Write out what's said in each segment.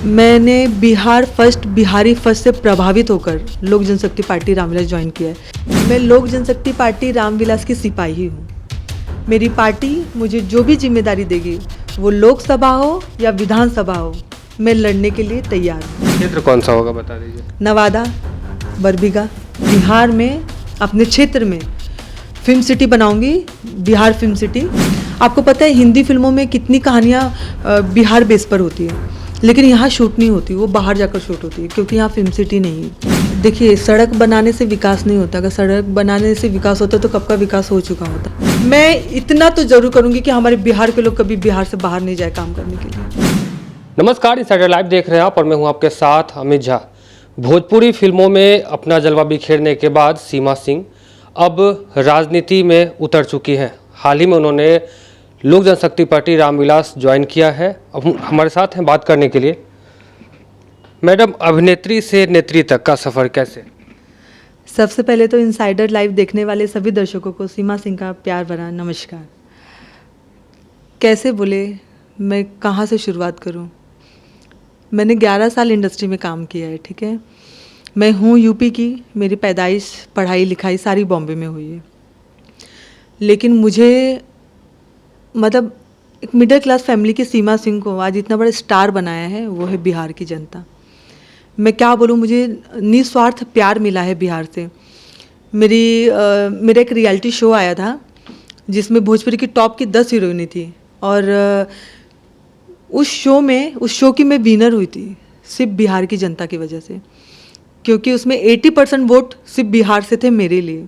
मैंने Bihar first Bihari first से प्रभावित होकर लोक जनशक्ति पार्टी रामविलास ज्वाइन किया है। मैं लोक जनशक्ति पार्टी रामविलास की सिपाही हूँ। मेरी पार्टी मुझे जो भी जिम्मेदारी देगी, वो लोकसभा हो या विधानसभा हो, मैं लड़ने के लिए तैयार हूँ। क्षेत्र कौन सा होगा बता दीजिए। नवादा, बरबीघा। बिहार में अपने क्षेत्र में फिल्म सिटी बनाऊंगी, बिहार फिल्म सिटी। आपको पता है हिंदी फिल्मों में कितनी कहानियाँ बिहार बेस पर होती है, लेकिन यहाँ शूट नहीं होती, वो बाहर जाकर शूट होती है, क्योंकि यहाँ फिल्म सिटी नहीं है। देखिए, सड़क बनाने से विकास नहीं होता। अगर सड़क बनाने से विकास होता तो कब का विकास हो चुका होता। मैं इतना तो जरूर करूँगी कि हमारे बिहार के लोग कभी बिहार से बाहर नहीं जाए काम करने के लिए। नमस्कार, इनसाइडर लाइव देख रहे हैं आप और मैं हूं आपके साथ अमित झा। भोजपुरी फिल्मों में अपना जलवा बिखेरने के बाद सीमा सिंह अब राजनीति में उतर चुकी हैं। हाल ही में उन्होंने लोक जनशक्ति पार्टी रामविलास ज्वाइन किया है। अब हमारे साथ हैं बात करने के लिए। मैडम, अभिनेत्री से नेत्री तक का सफ़र कैसे? सबसे पहले तो इनसाइडर लाइव देखने वाले सभी दर्शकों को सीमा सिंह का प्यार भरा नमस्कार। कैसे बोले, मैं कहाँ से शुरुआत करूँ? मैंने 11 साल इंडस्ट्री में काम किया है, ठीक है। मैं हूँ यूपी की, मेरी पैदाइश पढ़ाई लिखाई सारी बॉम्बे में हुई है, लेकिन मुझे मतलब एक मिडिल क्लास फैमिली की सीमा सिंह को आज इतना बड़ा स्टार बनाया है, वो है बिहार की जनता। मैं क्या बोलूँ, मुझे निस्वार्थ प्यार मिला है बिहार से। मेरा एक रियलिटी शो आया था जिसमें भोजपुरी की टॉप की 10 हीरोइनें थी, और उस शो की मैं विनर हुई थी सिर्फ बिहार की जनता की वजह से, क्योंकि उसमें 80% वोट सिर्फ बिहार से थे मेरे लिए।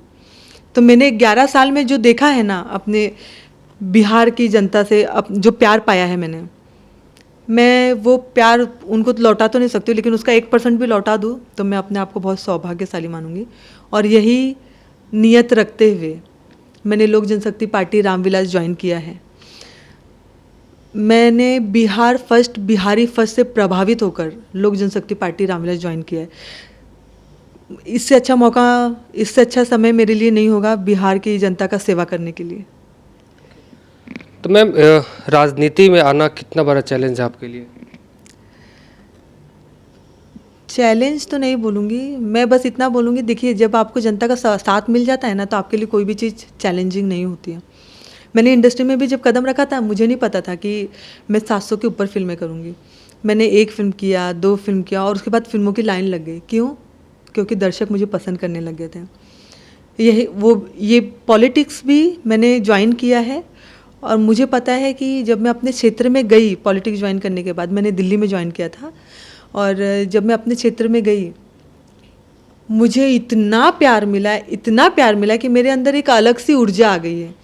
तो मैंने 11 साल में जो देखा है ना, अपने बिहार की जनता से जो प्यार पाया है मैं वो प्यार उनको तो लौटा तो नहीं सकती, लेकिन उसका 1% भी लौटा दूँ तो मैं अपने आप को बहुत सौभाग्यशाली मानूंगी। और यही नियत रखते हुए मैंने लोक जनशक्ति पार्टी रामविलास ज्वाइन किया है। मैंने बिहारी फर्स्ट से प्रभावित होकर लोक जनशक्ति पार्टी रामविलास ज्वाइन किया है। इससे अच्छा मौका, इससे अच्छा समय मेरे लिए नहीं होगा बिहार की जनता का सेवा करने के लिए। तो मैम, राजनीति में आना कितना बड़ा चैलेंज है आपके लिए? चैलेंज तो नहीं बोलूँगी, मैं बस इतना बोलूँगी, देखिए, जब आपको जनता का साथ मिल जाता है ना, तो आपके लिए कोई भी चीज़ चैलेंजिंग नहीं होती है। मैंने इंडस्ट्री में भी जब कदम रखा था, मुझे नहीं पता था कि मैं 700 के ऊपर फिल्में करूँगी। मैंने 1 फिल्म किया, 2 फिल्म किया, और उसके बाद फिल्मों की लाइन लग गई। क्यों? क्योंकि दर्शक मुझे पसंद करने लग गए थे। ये पॉलिटिक्स भी मैंने ज्वाइन किया है, और मुझे पता है कि जब मैं अपने क्षेत्र में गई पॉलिटिक्स ज्वाइन करने के बाद, मैंने दिल्ली में ज्वाइन किया था, और जब मैं अपने क्षेत्र में गई, मुझे इतना प्यार मिला कि मेरे अंदर एक अलग सी ऊर्जा आ गई है।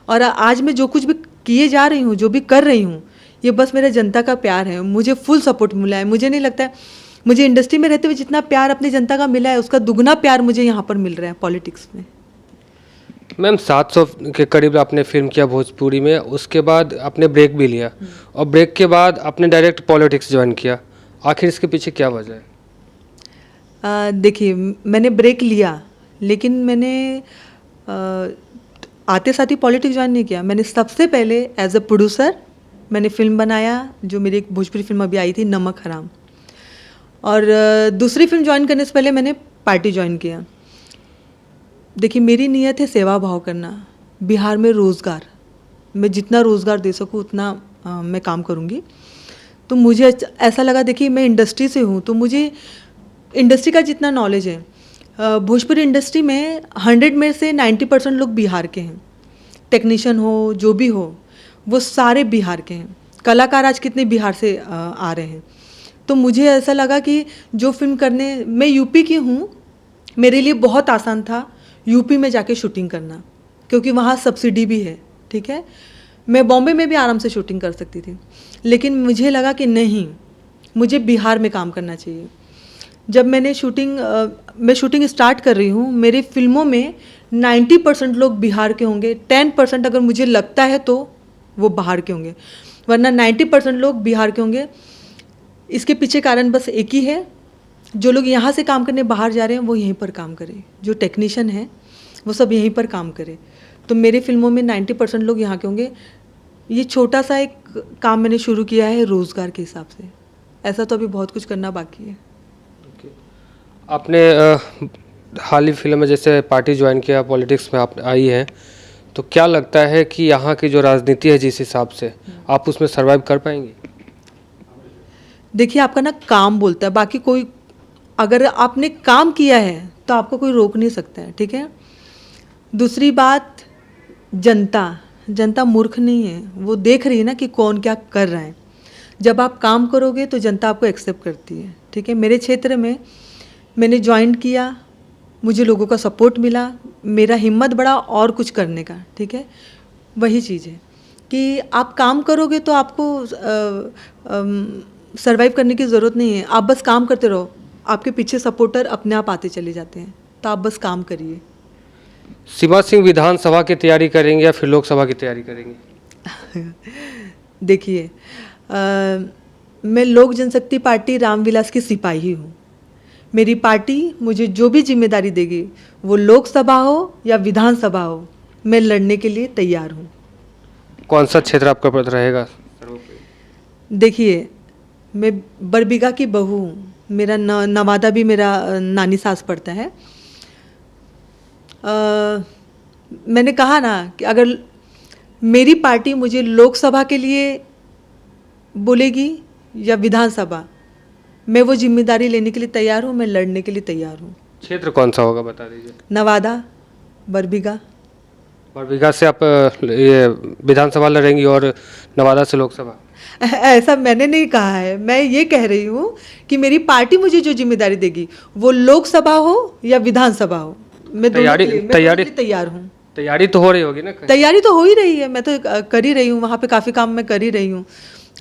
और आज मैं जो कुछ भी किए जा रही हूँ, जो भी कर रही हूँ, ये बस मेरे जनता का प्यार है। मुझे फुल सपोर्ट मिला है। मुझे नहीं लगता है, मुझे इंडस्ट्री में रहते हुए जितना प्यार अपनी जनता का मिला है, उसका दुगना प्यार मुझे यहाँ पर मिल रहा है पॉलिटिक्स में। मैम, 700 के करीब आपने फिल्म किया भोजपुरी में, उसके बाद आपने ब्रेक भी लिया, और ब्रेक के बाद आपने डायरेक्ट पॉलिटिक्स ज्वाइन किया। आखिर इसके पीछे क्या वजह है? देखिए, मैंने ब्रेक लिया, लेकिन मैंने आते साथ ही पॉलिटिक्स ज्वाइन नहीं किया। मैंने सबसे पहले एज अ प्रोड्यूसर मैंने फिल्म बनाया, जो मेरी एक भोजपुरी फिल्म अभी आई थी, नमक हराम। और दूसरी फिल्म ज्वाइन करने से पहले मैंने पार्टी ज्वाइन किया। देखिए, मेरी नीयत है सेवा भाव करना। बिहार में रोज़गार, मैं जितना रोज़गार दे सकूँ उतना मैं काम करूँगी। तो मुझे ऐसा लगा, देखिए, मैं इंडस्ट्री से हूँ, तो मुझे इंडस्ट्री का जितना नॉलेज है, भोजपुरी इंडस्ट्री में 100 में से 90% लोग बिहार के हैं। टेक्नीशियन हो, जो भी हो, वो सारे बिहार के हैं। कलाकार आज कितने बिहार से आ रहे हैं। तो मुझे ऐसा लगा कि जो फिल्म करने, मैं यूपी की हूँ, मेरे लिए बहुत आसान था यूपी में जाके शूटिंग करना, क्योंकि वहाँ सब्सिडी भी है, ठीक है। मैं बॉम्बे में भी आराम से शूटिंग कर सकती थी, लेकिन मुझे लगा कि नहीं, मुझे बिहार में काम करना चाहिए। जब मैं शूटिंग स्टार्ट कर रही हूँ, मेरी फिल्मों में 90% लोग बिहार के होंगे। 10% अगर मुझे लगता है तो वो बाहर के होंगे, वरना 90% लोग बिहार के होंगे। इसके पीछे कारण बस एक ही है, जो लोग यहाँ से काम करने बाहर जा रहे हैं वो यहीं पर काम करें, जो टेक्नीशियन है वो सब यहीं पर काम करें। तो मेरे फिल्मों में 90% लोग यहाँ के होंगे। ये छोटा सा एक काम मैंने शुरू किया है रोज़गार के हिसाब से, ऐसा तो अभी बहुत कुछ करना बाकी है। आपने हाल ही फिल्म में जैसे पार्टी ज्वाइन किया, पॉलिटिक्स में आप आई हैं, तो क्या लगता है कि यहाँ की जो राजनीति है जिस हिसाब से आप उसमें सर्वाइव कर पाएंगी? देखिए, आपका ना काम बोलता है, बाकी कोई, अगर आपने काम किया है तो आपको कोई रोक नहीं सकता है, ठीक है। दूसरी बात, जनता मूर्ख नहीं है, वो देख रही है ना कि कौन क्या कर रहा है। जब आप काम करोगे तो जनता आपको एक्सेप्ट करती है, ठीक है। मेरे क्षेत्र में मैंने ज्वाइन किया, मुझे लोगों का सपोर्ट मिला, मेरा हिम्मत बढ़ा और कुछ करने का, ठीक है। वही चीज़ है कि आप काम करोगे तो आपको सर्वाइव करने की ज़रूरत नहीं है। आप बस काम करते रहो, आपके पीछे सपोर्टर अपने आप आते चले जाते हैं, तो आप बस काम करिए। सीमा सिंह विधानसभा की तैयारी करेंगे या फिर लोकसभा की तैयारी करेंगे? देखिए, मैं लोक जनशक्ति पार्टी रामविलास की सिपाही हूँ। मेरी पार्टी मुझे जो भी जिम्मेदारी देगी, वो लोकसभा हो या विधानसभा हो, मैं लड़ने के लिए तैयार हूँ। कौन सा क्षेत्र आपका पद रहेगा? देखिए, मैं बरबीघा की बहू हूँ, मेरा नवादा भी मेरा नानी सास पड़ता है। मैंने कहा ना कि अगर मेरी पार्टी मुझे लोकसभा के लिए बोलेगी या विधानसभा, मैं वो जिम्मेदारी लेने के लिए तैयार हूँ, मैं लड़ने के लिए तैयार हूँ। क्षेत्र कौन सा होगा बता दीजिए। नवादा, बरबीघा। बरबीघा से आप ये विधानसभा लड़ेंगी और नवादा से लोकसभा? ऐसा मैंने नहीं कहा है, मैं ये कह रही हूँ कि मेरी पार्टी मुझे जो जिम्मेदारी देगी, वो लोकसभा हो या विधानसभा हो, मैं दोनों के लिए तैयार हूँ। तैयारी तो हो रही होगी ना? तैयारी तो हो ही रही है, मैं तो कर ही रही हूँ, वहाँ पे काफ़ी काम मैं कर ही रही हूँ।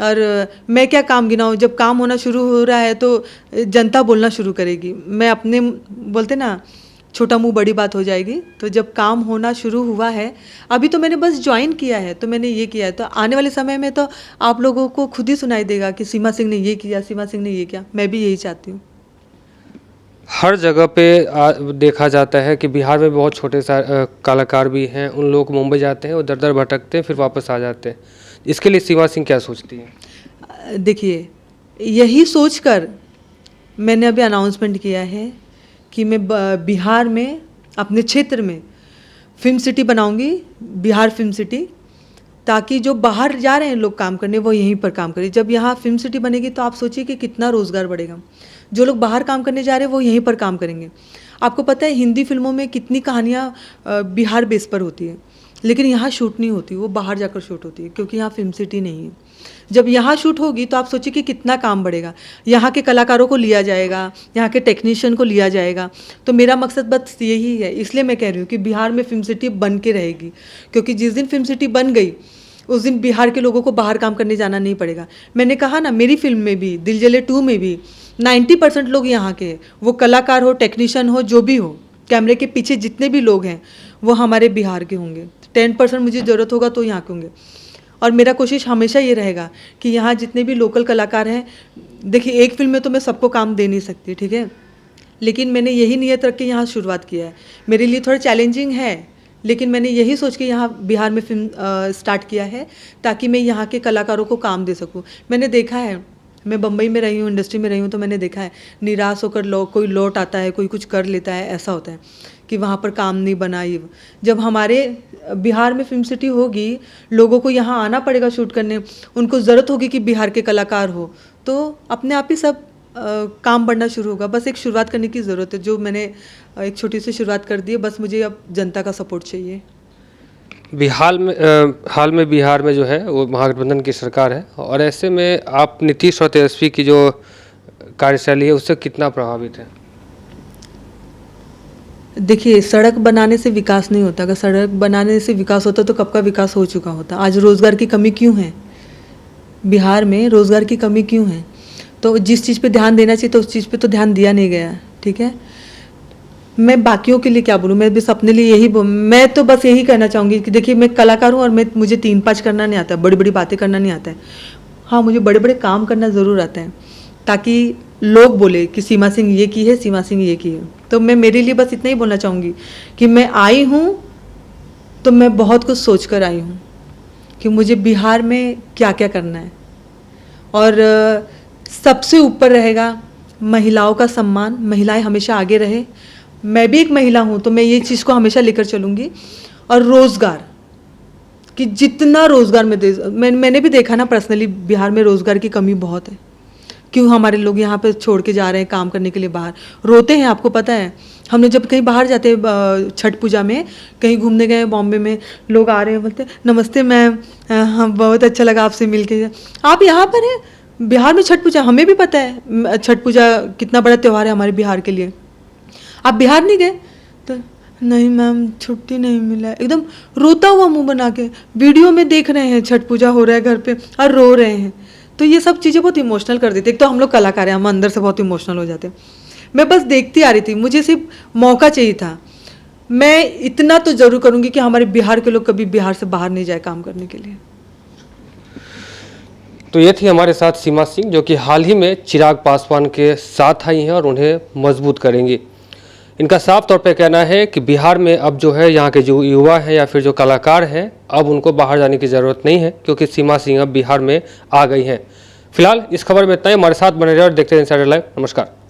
और मैं क्या काम गिनाऊँ, जब काम होना शुरू हो रहा है तो जनता बोलना शुरू करेगी। मैं अपने, बोलते ना, छोटा मुंह बड़ी बात हो जाएगी। तो जब काम होना शुरू हुआ है, अभी तो मैंने बस ज्वाइन किया है, तो मैंने ये किया है, तो आने वाले समय में तो आप लोगों को खुद ही सुनाई देगा कि सीमा सिंह ने ये किया, सीमा सिंह ने ये किया। मैं भी यही चाहती हूँ। हर जगह पे देखा जाता है कि बिहार में बहुत छोटे कलाकार भी हैं, उन लोग मुंबई जाते हैं, वो दर दर भटकते हैं, फिर वापस आ जाते हैं। इसके लिए सीमा सिंह क्या सोचती हैं? देखिए, यही सोचकर मैंने अभी अनाउंसमेंट किया है कि मैं बिहार में अपने क्षेत्र में फिल्म सिटी बनाऊंगी, बिहार फिल्म सिटी, ताकि जो बाहर जा रहे हैं लोग काम करने, वो यहीं पर काम करें। जब यहाँ फिल्म सिटी बनेगी तो आप सोचिए कि कितना रोज़गार बढ़ेगा। जो लोग बाहर काम करने जा रहे हैं वो यहीं पर काम करेंगे। आपको पता है हिंदी फिल्मों में कितनी कहानियाँ बिहार बेस पर होती है, लेकिन यहाँ शूट नहीं होती, वो बाहर जाकर शूट होती है, क्योंकि यहाँ फिल्म सिटी नहीं है। जब यहाँ शूट होगी तो आप सोचिए कि कितना काम बढ़ेगा। यहाँ के कलाकारों को लिया जाएगा, यहाँ के टेक्नीशियन को लिया जाएगा। तो मेरा मकसद बस यही है, इसलिए मैं कह रही हूँ कि बिहार में फिल्म सिटी बन के रहेगी, क्योंकि जिस दिन फिल्म सिटी बन गई उस दिन बिहार के लोगों को बाहर काम करने जाना नहीं पड़ेगा। मैंने कहा ना, मेरी फिल्म में भी, दिल जले 2 में भी 90% लोग यहाँ के हैं। वो कलाकार हो, टेक्नीशियन हो, जो भी हो, कैमरे के पीछे जितने भी लोग हैं वो हमारे बिहार के होंगे। 10% मुझे ज़रूरत होगा तो यहाँ के होंगे। और मेरा कोशिश हमेशा ये रहेगा कि यहाँ जितने भी लोकल कलाकार हैं, देखिए एक फिल्म में तो मैं सबको काम दे नहीं सकती, ठीक है, लेकिन मैंने यही नियत रख के यहाँ शुरुआत किया है। मेरे लिए थोड़ा चैलेंजिंग है, लेकिन मैंने यही सोच के यहाँ बिहार में फिल्म स्टार्ट किया है, ताकि मैं यहाँ के कलाकारों को काम दे सकूँ। मैंने देखा है, मैं बम्बई में रही हूँ, इंडस्ट्री में रही हूँ, तो मैंने देखा है निराश होकर कोई लौट आता है, कोई कुछ कर लेता है, ऐसा होता है कि वहाँ पर काम नहीं बना। ये जब हमारे बिहार में फिल्म सिटी होगी, लोगों को यहाँ आना पड़ेगा शूट करने, उनको ज़रूरत होगी कि बिहार के कलाकार हो, तो अपने आप ही सब काम बढ़ना शुरू होगा। बस एक शुरुआत करने की ज़रूरत है, जो मैंने एक छोटी सी शुरुआत कर दी है। बस मुझे अब जनता का सपोर्ट चाहिए। हाल में बिहार में जो है वो महागठबंधन की सरकार है, और ऐसे में आप नीतीश और तेजस्वी की जो कार्यशैली है उससे कितना प्रभावित है? देखिए, सड़क बनाने से विकास नहीं होता। अगर सड़क बनाने से विकास होता तो कब का विकास हो चुका होता। आज रोज़गार की कमी क्यों है? बिहार में रोज़गार की कमी क्यों है? तो जिस चीज़ पे ध्यान देना चाहिए तो उस चीज़ पे तो ध्यान दिया नहीं गया, ठीक है। मैं बाकियों के लिए क्या बोलूँ, मैं बस अपने लिए यही मैं तो बस यही कहना चाहूँगी कि देखिए, मैं कलाकार हूँ और मुझे 3-5 करना नहीं आता है, बड़ी बड़ी बातें करना नहीं आता है। हाँ, मुझे बड़े बड़े काम करना ज़रूर आता है, ताकि लोग बोले कि सीमा सिंह ये की है, सीमा सिंह ये की है। तो मैं मेरे लिए बस इतना ही बोलना चाहूँगी कि मैं आई हूँ तो मैं बहुत कुछ सोच कर आई हूँ कि मुझे बिहार में क्या क्या करना है। और सबसे ऊपर रहेगा महिलाओं का सम्मान, महिलाएं हमेशा आगे रहे। मैं भी एक महिला हूँ तो मैं ये चीज़ को हमेशा लेकर चलूँगी। और रोज़गार, कि जितना रोज़गार मैंने भी देखा ना पर्सनली, बिहार में रोज़गार की कमी बहुत है। क्यों हमारे लोग यहाँ पे छोड़ के जा रहे हैं काम करने के लिए बाहर, रोते हैं। आपको पता है, हमने जब कहीं बाहर जाते हैं छठ पूजा में, कहीं घूमने गए बॉम्बे में, लोग आ रहे हैं बोलते नमस्ते मैम, हम बहुत अच्छा लगा आपसे मिलके। आप यहाँ पर हैं बिहार में छठ पूजा, हमें भी पता है छठ पूजा कितना बड़ा त्यौहार है हमारे बिहार के लिए। आप बिहार नहीं गए तो नहीं मैम छुट्टी नहीं मिला, एकदम रोता हुआ मुंह बना के वीडियो में देख रहे हैं छठ पूजा हो रहा है घर पे और रो रहे हैं। तो ये सब चीज़ें बहुत इमोशनल कर देती है। एक तो हम लोग कलाकार हैं, हम अंदर से बहुत इमोशनल हो जाते हैं। मैं बस देखती आ रही थी, मुझे सिर्फ मौका चाहिए था। मैं इतना तो जरूर करूँगी कि हमारे बिहार के लोग कभी बिहार से बाहर नहीं जाए काम करने के लिए। तो ये थी हमारे साथ सीमा सिंह, जो कि हाल ही में चिराग पासवान के साथ आई हैं और उन्हें मजबूत करेंगी। इनका साफ तौर पे कहना है कि बिहार में अब जो है यहाँ के जो युवा हैं या फिर जो कलाकार हैं, अब उनको बाहर जाने की ज़रूरत नहीं है, क्योंकि सीमा सिंह अब बिहार में आ गई हैं। फिलहाल इस खबर में इतना ही। हमारे साथ बने रहे और देखते रहे इनसाइडर लाइव। नमस्कार।